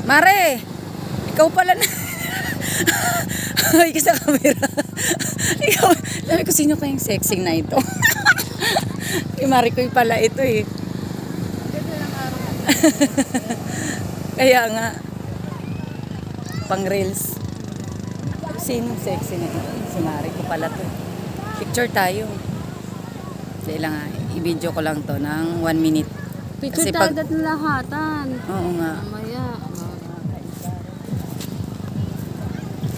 Mare, ikaw pala na. Ay, ka sa camera. Ikaw, sabi ko, sino kayong sexy na ito? Kay Mare ko pala ito eh. Kaya nga, pang reels. Sino sexy na ito? Si Mare ko pala to. Picture tayo. Dahil lang nga, i-video ko lang to ng 1 minute. Picture tayo dat na lahatan. Oo nga. Mamaya.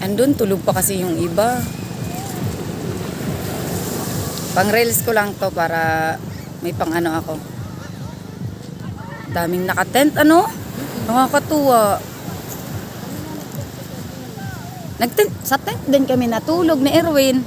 Andun, tulog pa kasi yung iba. Pang reels ko lang to para may pang ano ako. Daming nakatent, ano? Nakakatuwa. Sa tent din kami natulog ni Erwin.